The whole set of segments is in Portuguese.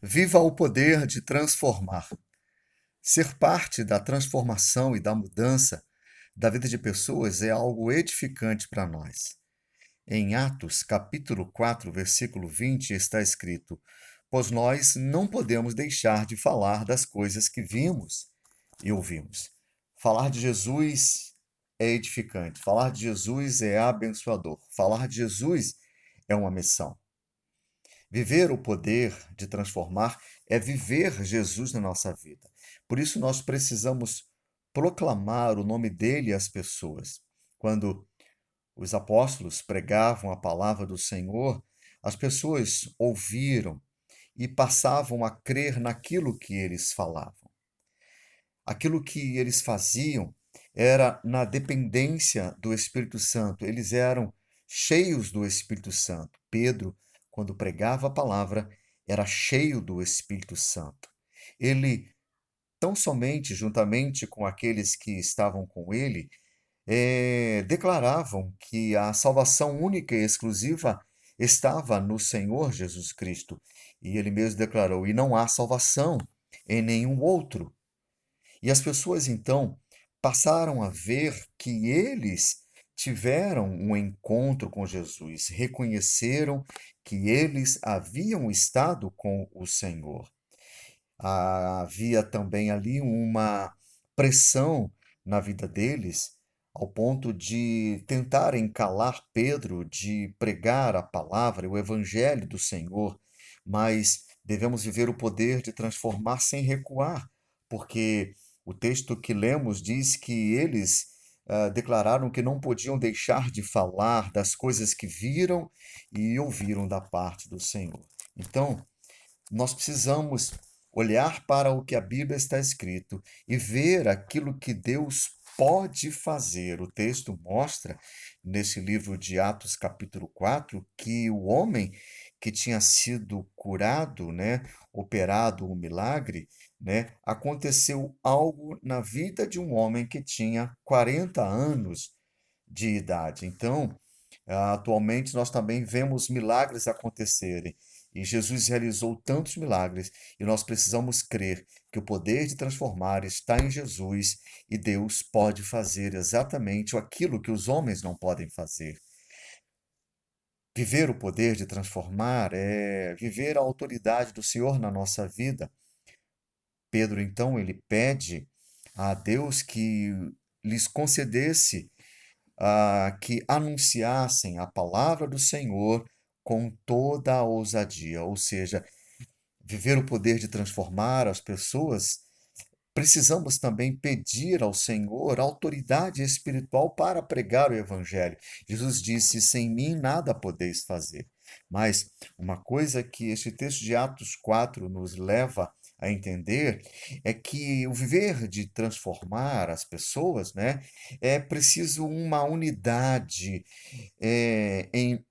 Viva o poder de transformar. Ser parte da transformação e da mudança da vida de pessoas é algo edificante para nós. Em Atos, capítulo 4, versículo 20, está escrito: Pois nós não podemos deixar de falar das coisas que vimos e ouvimos. Falar de Jesus é edificante, falar de Jesus é abençoador, falar de Jesus é uma missão. Viver o poder de transformar é viver Jesus na nossa vida. Por isso, nós precisamos proclamar o nome dele às pessoas. Quando os apóstolos pregavam a palavra do Senhor, as pessoas ouviram e passavam a crer naquilo que eles falavam. Aquilo que eles faziam era na dependência do Espírito Santo. Eles eram cheios do Espírito Santo. Pedro, quando pregava a palavra, era cheio do Espírito Santo. Ele, tão somente juntamente com aqueles que estavam com ele, declaravam que a salvação única e exclusiva estava no Senhor Jesus Cristo. E ele mesmo declarou: e não há salvação em nenhum outro. E as pessoas então passaram a ver que eles tiveram um encontro com Jesus, reconheceram que eles haviam estado com o Senhor. Havia também ali uma pressão na vida deles, ao ponto de tentarem calar Pedro de pregar a palavra, o evangelho do Senhor, mas devemos viver o poder de transformar sem recuar, porque o texto que lemos diz que eles declararam que não podiam deixar de falar das coisas que viram e ouviram da parte do Senhor. Então, nós precisamos olhar para o que a Bíblia está escrito e ver aquilo que Deus pode fazer. O texto mostra, nesse livro de Atos, capítulo 4, que o homem que tinha sido curado, né, operado um milagre, né, aconteceu algo na vida de um homem que tinha 40 anos de idade. Então, atualmente, nós também vemos milagres acontecerem. E Jesus realizou tantos milagres, e nós precisamos crer que o poder de transformar está em Jesus e Deus pode fazer exatamente aquilo que os homens não podem fazer. Viver o poder de transformar é viver a autoridade do Senhor na nossa vida. Pedro, então, ele pede a Deus que lhes concedesse que anunciassem a palavra do Senhor com toda a ousadia, ou seja, viver o poder de transformar as pessoas, precisamos também pedir ao Senhor autoridade espiritual para pregar o Evangelho. Jesus disse: Sem mim nada podeis fazer. Mas uma coisa que este texto de Atos 4 nos leva a entender é que o viver de transformar as pessoas, né, é preciso uma unidade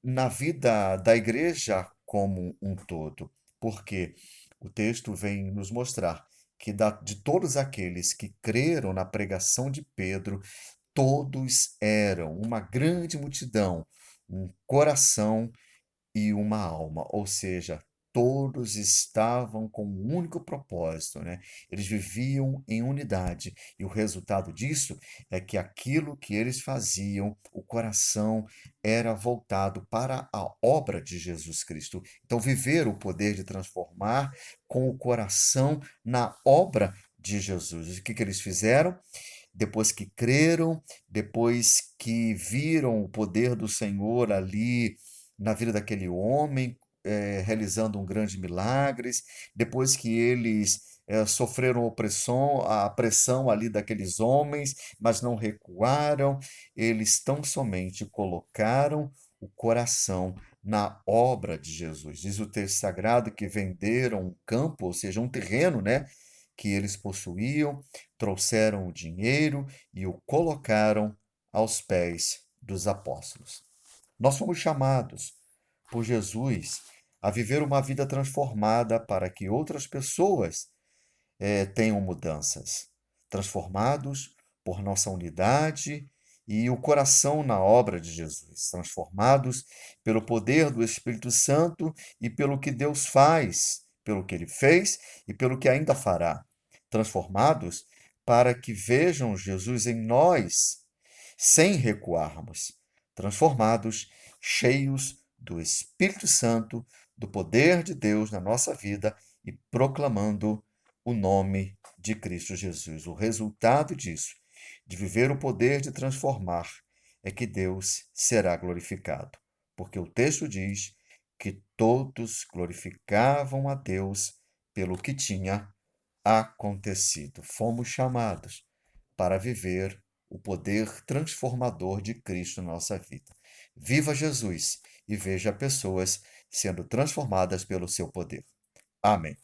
na vida da igreja como um todo. Porque o texto vem nos mostrar que de todos aqueles que creram na pregação de Pedro, todos eram uma grande multidão, um coração e uma alma, ou seja, todos estavam com um único propósito, né? Eles viviam em unidade, e o resultado disso é que aquilo que eles faziam, o coração era voltado para a obra de Jesus Cristo. Então, viver o poder de transformar com o coração na obra de Jesus. O que eles fizeram? Depois que creram, depois que viram o poder do Senhor ali na vida daquele homem, realizando um grande milagres, depois que eles sofreram a pressão ali daqueles homens, mas não recuaram, eles tão somente colocaram o coração na obra de Jesus. Diz o texto sagrado que venderam um campo, ou seja, um terreno, né, que eles possuíam, trouxeram o dinheiro e o colocaram aos pés dos apóstolos. Nós fomos chamados por Jesus a viver uma vida transformada para que outras pessoas tenham mudanças. Transformados por nossa unidade e o coração na obra de Jesus. Transformados pelo poder do Espírito Santo e pelo que Deus faz pelo que ele fez e pelo que ainda fará. Transformados para que vejam Jesus em nós, sem recuarmos. Transformados, cheios do Espírito Santo, do poder de Deus na nossa vida e proclamando o nome de Cristo Jesus. O resultado disso, de viver o poder de transformar, é que Deus será glorificado. Porque o texto diz que todos glorificavam a Deus pelo que tinha acontecido. Fomos chamados para viver o poder transformador de Cristo na nossa vida. Viva Jesus e veja pessoas sendo transformadas pelo seu poder. Amém.